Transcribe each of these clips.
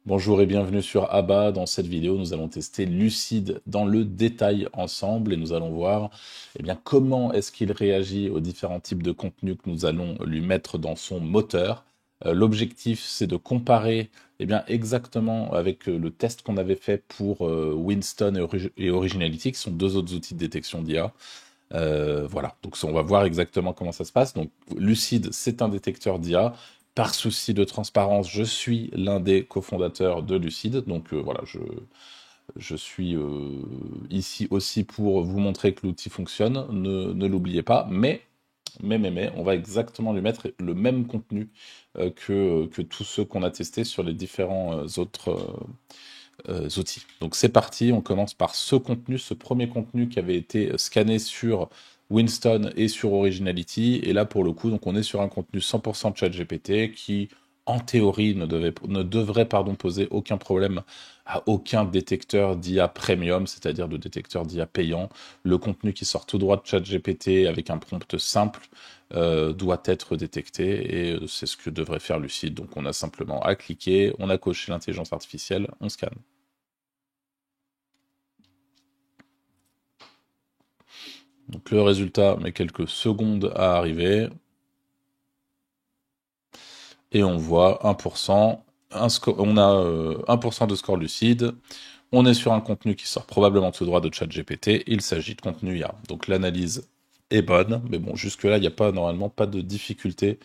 Bonjour et bienvenue sur ABBA. Dans cette vidéo, nous allons tester Lucid dans le détail ensemble et nous allons voir comment est-ce qu'il réagit aux différents types de contenus que nous allons lui mettre dans son moteur. L'objectif, c'est de comparer exactement avec le test qu'on avait fait pour Winston et Originality, qui sont deux autres outils de détection d'IA. Voilà, donc on va voir exactement comment ça se passe. Donc Lucid, c'est un détecteur d'IA. Par souci de transparence, je suis l'un des cofondateurs de Lucid. Donc voilà, je suis ici aussi pour vous montrer que l'outil fonctionne. Ne l'oubliez pas. Mais, on va exactement lui mettre le même contenu que tous ceux qu'on a testés sur les différents autres outils. Donc c'est parti, on commence par ce contenu, ce premier contenu qui avait été scanné sur Winston et sur Originality. Et là, pour le coup, donc on est sur un contenu 100% de ChatGPT qui, en théorie, ne devrait poser aucun problème à aucun détecteur d'IA premium, c'est-à-dire de détecteur d'IA payant. Le contenu qui sort tout droit de ChatGPT avec un prompt simple doit être détecté et c'est ce que devrait faire Lucid. Donc on a simplement à cliquer, on a coché l'intelligence artificielle, on scanne. Donc le résultat met quelques secondes à arriver. Et on voit 1%, on a 1% de score lucide. On est sur un contenu qui sort probablement tout droit de ChatGPT. Il s'agit de contenu IA. Donc l'analyse est bonne, mais bon, jusque-là, il n'y a pas normalement pas de difficulté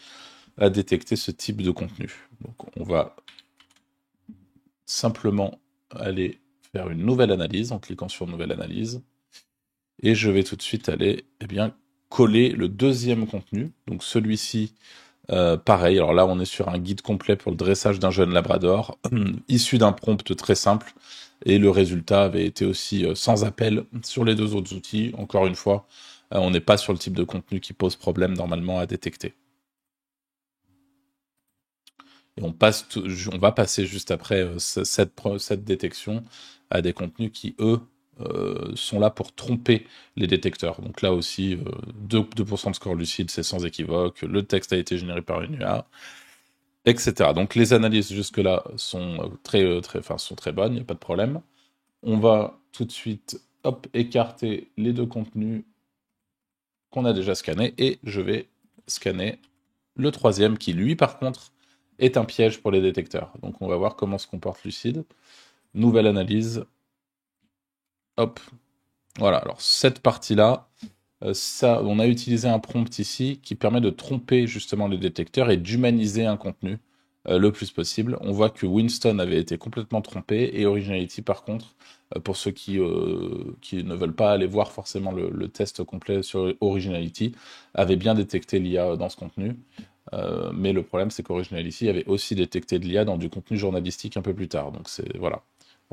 à détecter ce type de contenu. Donc on va simplement aller faire une nouvelle analyse en cliquant sur nouvelle analyse. Et je vais tout de suite aller coller le deuxième contenu. Donc celui-ci, pareil, alors là on est sur un guide complet pour le dressage d'un jeune labrador, issu d'un prompt très simple, et le résultat avait été aussi sans appel sur les deux autres outils. Encore une fois, on n'est pas sur le type de contenu qui pose problème normalement à détecter. Et on va passer juste après cette détection à des contenus qui, eux, sont là pour tromper les détecteurs. Donc là aussi, 2% de score lucide, c'est sans équivoque. Le texte a été généré par une IA, etc. Donc les analyses jusque-là sont sont très bonnes, il n'y a pas de problème. On va tout de suite écarter les deux contenus qu'on a déjà scannés et je vais scanner le troisième qui, lui, par contre, est un piège pour les détecteurs. Donc on va voir comment se comporte Lucide. Nouvelle analyse. Hop. Voilà, alors cette partie-là, on a utilisé un prompt ici qui permet de tromper justement les détecteurs et d'humaniser un contenu le plus possible. On voit que Winston avait été complètement trompé et Originality, par contre, pour ceux qui ne veulent pas aller voir forcément le test complet sur Originality, avait bien détecté l'IA dans ce contenu. Mais le problème, c'est qu'Originality avait aussi détecté de l'IA dans du contenu journalistique un peu plus tard. Donc c'est voilà,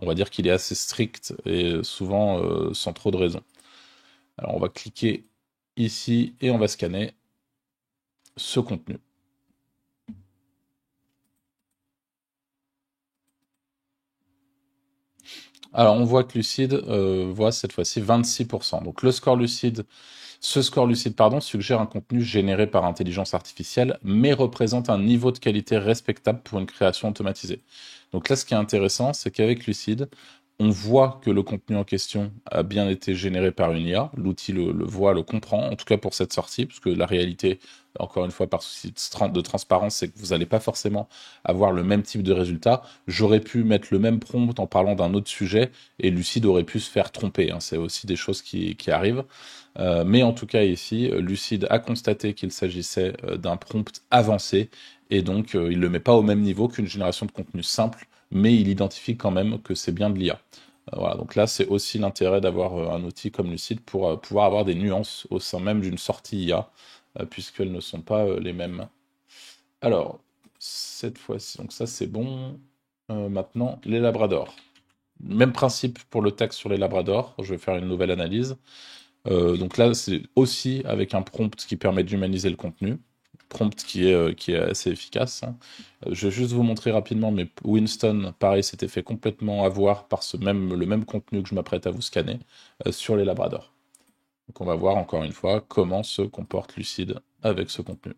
on va dire qu'il est assez strict et souvent sans trop de raison. Alors on va cliquer ici et on va scanner ce contenu. Alors on voit que Lucide voit cette fois-ci 26%. Donc le score lucide, ce score lucide suggère un contenu généré par intelligence artificielle, mais représente un niveau de qualité respectable pour une création automatisée. Donc là, ce qui est intéressant, c'est qu'avec Lucide, on voit que le contenu en question a bien été généré par une IA. L'outil le voit, le comprend, en tout cas pour cette sortie, parce que la réalité, encore une fois, par souci de transparence, c'est que vous n'allez pas forcément avoir le même type de résultat. J'aurais pu mettre le même prompt en parlant d'un autre sujet, et Lucide aurait pu se faire tromper. Hein. C'est aussi des choses qui arrivent. Mais en tout cas, ici, Lucide a constaté qu'il s'agissait d'un prompt avancé, et donc il ne le met pas au même niveau qu'une génération de contenu simple, mais il identifie quand même que c'est bien de l'IA. Voilà, donc là, c'est aussi l'intérêt d'avoir un outil comme Lucid pour pouvoir avoir des nuances au sein même d'une sortie IA, puisqu'elles ne sont pas les mêmes. Alors, cette fois-ci, donc ça c'est bon. Maintenant, les labradors. Même principe pour le texte sur les labradors. Je vais faire une nouvelle analyse. Donc là, c'est aussi avec un prompt qui permet d'humaniser le contenu. Prompt qui est assez efficace. Hein. Je vais juste vous montrer rapidement, mais Winston, pareil, s'était fait complètement avoir par le même contenu que je m'apprête à vous scanner sur les labradors. Donc on va voir encore une fois comment se comporte Lucide avec ce contenu.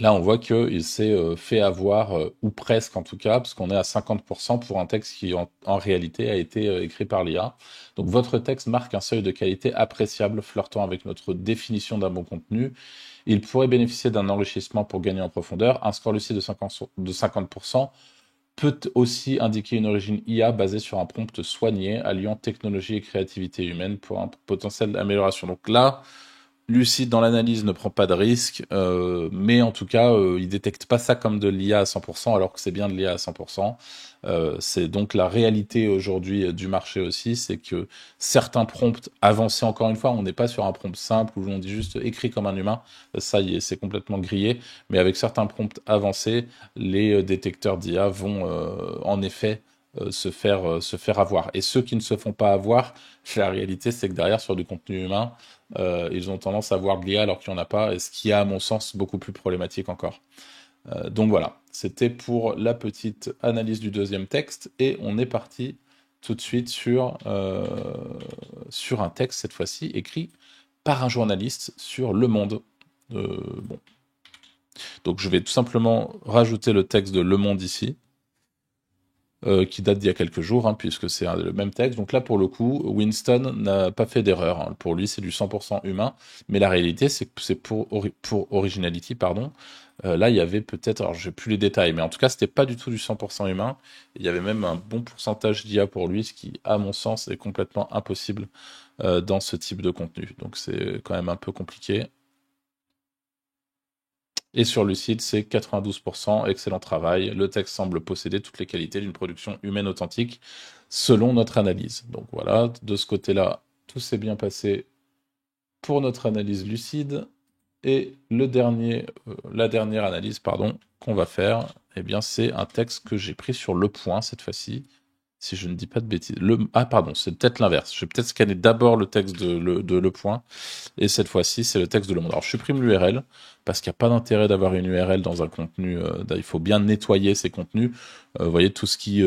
Et là, on voit qu'il s'est fait avoir, ou presque en tout cas, parce qu'on est à 50% pour un texte qui, en réalité, a été écrit par l'IA. Donc, votre texte marque un seuil de qualité appréciable, flirtant avec notre définition d'un bon contenu. Il pourrait bénéficier d'un enrichissement pour gagner en profondeur. Un score lucide de 50% peut aussi indiquer une origine IA basée sur un prompt soigné, alliant technologie et créativité humaine pour un potentiel d'amélioration. Donc là, Lucide dans l'analyse ne prend pas de risque, mais en tout cas, il détecte pas ça comme de l'IA à 100%, alors que c'est bien de l'IA à 100%. C'est donc la réalité aujourd'hui du marché aussi, c'est que certains prompts avancés, encore une fois, on n'est pas sur un prompt simple où on dit juste écrit comme un humain, ça y est, c'est complètement grillé, mais avec certains prompts avancés, les détecteurs d'IA vont en effet se faire avoir. Et ceux qui ne se font pas avoir, la réalité, c'est que derrière, sur du contenu humain, ils ont tendance à voir de l'IA alors qu'il n'y en a pas, et ce qui est, à mon sens, beaucoup plus problématique encore. Donc voilà, c'était pour la petite analyse du deuxième texte, et on est parti tout de suite sur un texte, cette fois-ci, écrit par un journaliste sur Le Monde. Bon. Donc je vais tout simplement rajouter le texte de Le Monde ici. Qui date d'il y a quelques jours, hein, puisque c'est le même texte. Donc là, pour le coup, Winston n'a pas fait d'erreur. Hein. Pour lui, c'est du 100% humain. Mais la réalité, c'est que c'est pour Originality, pardon. Là, il y avait peut-être, alors j'ai plus les détails, mais en tout cas, c'était pas du tout du 100% humain. Il y avait même un bon pourcentage d'IA pour lui, ce qui, à mon sens, est complètement impossible dans ce type de contenu. Donc c'est quand même un peu compliqué. Et sur Lucide, c'est 92%, excellent travail. Le texte semble posséder toutes les qualités d'une production humaine authentique, selon notre analyse. Donc voilà, de ce côté-là, tout s'est bien passé pour notre analyse lucide. Et la dernière analyse, pardon, qu'on va faire, eh bien, c'est un texte que j'ai pris sur Le Point cette fois-ci, si je ne dis pas de bêtises. Ah, pardon, c'est peut-être l'inverse. Je vais peut-être scanner d'abord le texte de Le Point, et cette fois-ci, c'est le texte de Le Monde. Alors, je supprime l'URL, parce qu'il n'y a pas d'intérêt d'avoir une URL dans un contenu. Il faut bien nettoyer ces contenus. Vous voyez, tout ce qui,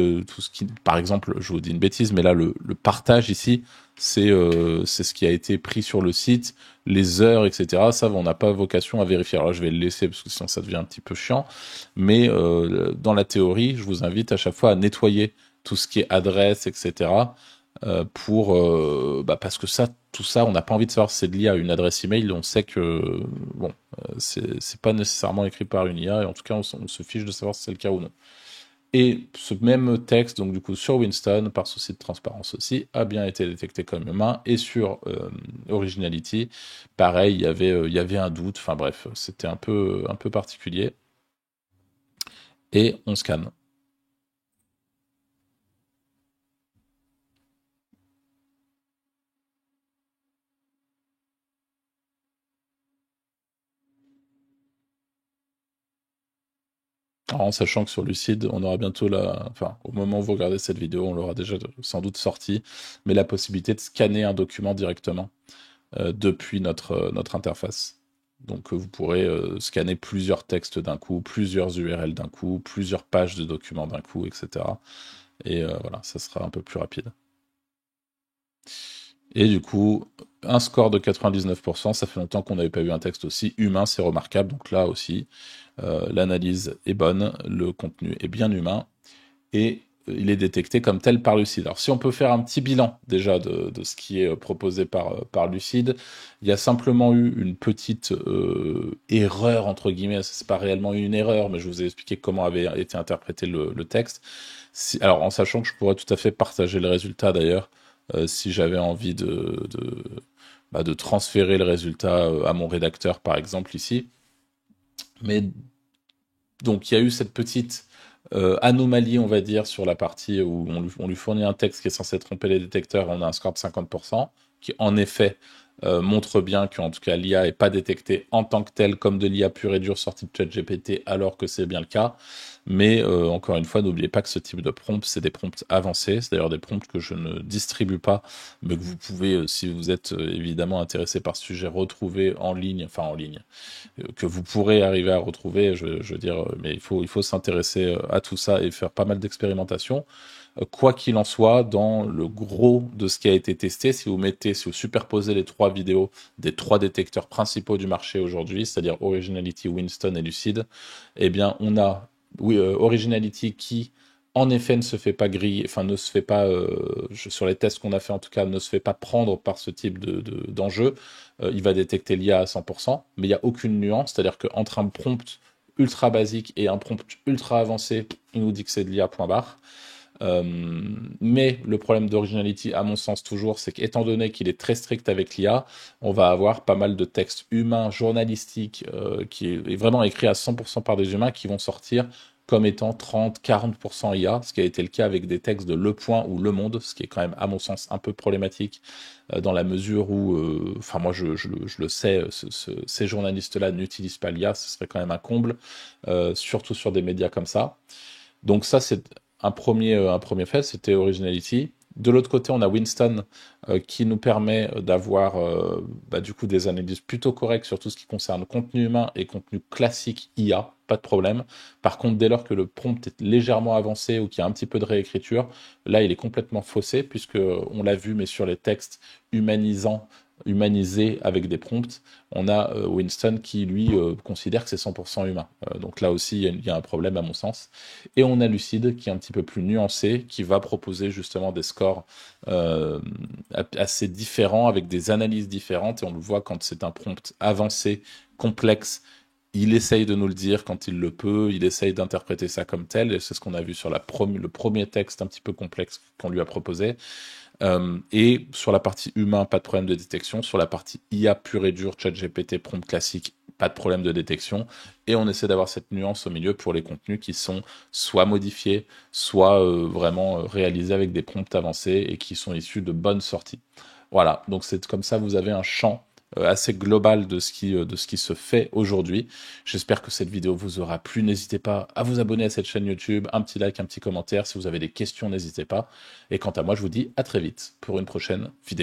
par exemple, je vous dis une bêtise, mais là, le partage ici, c'est ce qui a été pris sur le site, les heures, etc. Ça, on n'a pas vocation à vérifier. Alors là, je vais le laisser, parce que sinon, ça devient un petit peu chiant. Mais dans la théorie, je vous invite à chaque fois à nettoyer tout ce qui est adresse, etc. Parce que ça, tout ça, on n'a pas envie de savoir si c'est de l'IA. Une adresse email, on sait que bon, c'est pas nécessairement écrit par une IA, et en tout cas, on se fiche de savoir si c'est le cas ou non. Et ce même texte, donc du coup sur Winston, par souci de transparence aussi, a bien été détecté comme humain. Et sur Originality, pareil, il y avait un doute. Enfin bref, c'était un peu particulier. Et on scanne. Alors, en sachant que sur Lucide, on aura bientôt enfin, au moment où vous regardez cette vidéo, on l'aura déjà sans doute sorti, mais la possibilité de scanner un document directement depuis notre interface. Donc, vous pourrez scanner plusieurs textes d'un coup, plusieurs URL d'un coup, plusieurs pages de documents d'un coup, etc. Et voilà, ça sera un peu plus rapide. Et du coup, un score de 99%, ça fait longtemps qu'on n'avait pas vu un texte aussi humain, c'est remarquable. Donc là aussi, l'analyse est bonne, le contenu est bien humain, et il est détecté comme tel par Lucide. Alors si on peut faire un petit bilan déjà de ce qui est proposé par Lucide, il y a simplement eu une petite erreur, entre guillemets, c'est pas réellement une erreur, mais je vous ai expliqué comment avait été interprété le texte. Alors en sachant que je pourrais tout à fait partager le résultat d'ailleurs, si j'avais envie de transférer le résultat à mon rédacteur par exemple ici. Mais donc il y a eu cette petite anomalie, on va dire, sur la partie où on lui fournit un texte qui est censé tromper les détecteurs, et on a un score de 50%, qui en effet montre bien qu'en tout cas l'IA n'est pas détectée en tant que telle comme de l'IA pure et dure sortie de ChatGPT, alors que c'est bien le cas. Mais encore une fois, n'oubliez pas que ce type de prompt, c'est des prompts avancés, c'est d'ailleurs des prompts que je ne distribue pas, mais que vous pouvez, si vous êtes évidemment intéressé par ce sujet, retrouver en ligne, que vous pourrez arriver à retrouver, je veux dire, mais il faut s'intéresser à tout ça et faire pas mal d'expérimentations. Quoi qu'il en soit, dans le gros de ce qui a été testé, si vous superposez les 3 vidéos des 3 détecteurs principaux du marché aujourd'hui, c'est-à-dire Originality, Winston et Lucid, eh bien, on a Originality qui, en effet, ne se fait pas griller, enfin, ne se fait pas, sur les tests qu'on a fait en tout cas, ne se fait pas prendre par ce type d'enjeu. Il va détecter l'IA à 100%, mais il n'y a aucune nuance, c'est-à-dire qu'entre un prompt ultra basique et un prompt ultra avancé, il nous dit que c'est de l'IA, point barre. Euh, mais le problème d'Originality, à mon sens toujours, c'est qu'étant donné qu'il est très strict avec l'IA, on va avoir pas mal de textes humains, journalistiques, qui est vraiment écrit à 100% par des humains, qui vont sortir comme étant 30-40% IA, ce qui a été le cas avec des textes de Le Point ou Le Monde, ce qui est quand même, à mon sens, un peu problématique, dans la mesure où, enfin moi je le sais, ces journalistes-là n'utilisent pas l'IA, ce serait quand même un comble, surtout sur des médias comme ça. Donc ça, c'est un premier fait, c'était Originality. De l'autre côté, on a Winston qui nous permet d'avoir du coup des analyses plutôt correctes sur tout ce qui concerne contenu humain et contenu classique IA, pas de problème. Par contre, dès lors que le prompt est légèrement avancé ou qu'il y a un petit peu de réécriture, là, il est complètement faussé puisque on l'a vu, mais sur les textes humanisés avec des prompts, on a Winston qui, lui, considère que c'est 100% humain. Donc là aussi, il y a un problème à mon sens. Et on a Lucid qui est un petit peu plus nuancé, qui va proposer justement des scores euh, assez différents, avec des analyses différentes. Et on le voit quand c'est un prompt avancé, complexe. Il essaye de nous le dire quand il le peut, il essaye d'interpréter ça comme tel, et c'est ce qu'on a vu sur le premier texte un petit peu complexe qu'on lui a proposé. Et sur la partie humain, pas de problème de détection. Sur la partie IA pure et dure, ChatGPT, prompt classique, pas de problème de détection. Et on essaie d'avoir cette nuance au milieu pour les contenus qui sont soit modifiés, soit vraiment réalisés avec des prompts avancés et qui sont issus de bonnes sorties. Voilà, donc c'est comme ça, vous avez un champ assez global de ce qui se fait aujourd'hui. J'espère que cette vidéo vous aura plu. N'hésitez pas à vous abonner à cette chaîne YouTube, un petit like, un petit commentaire. Si vous avez des questions, n'hésitez pas. Et quant à moi, je vous dis à très vite pour une prochaine vidéo.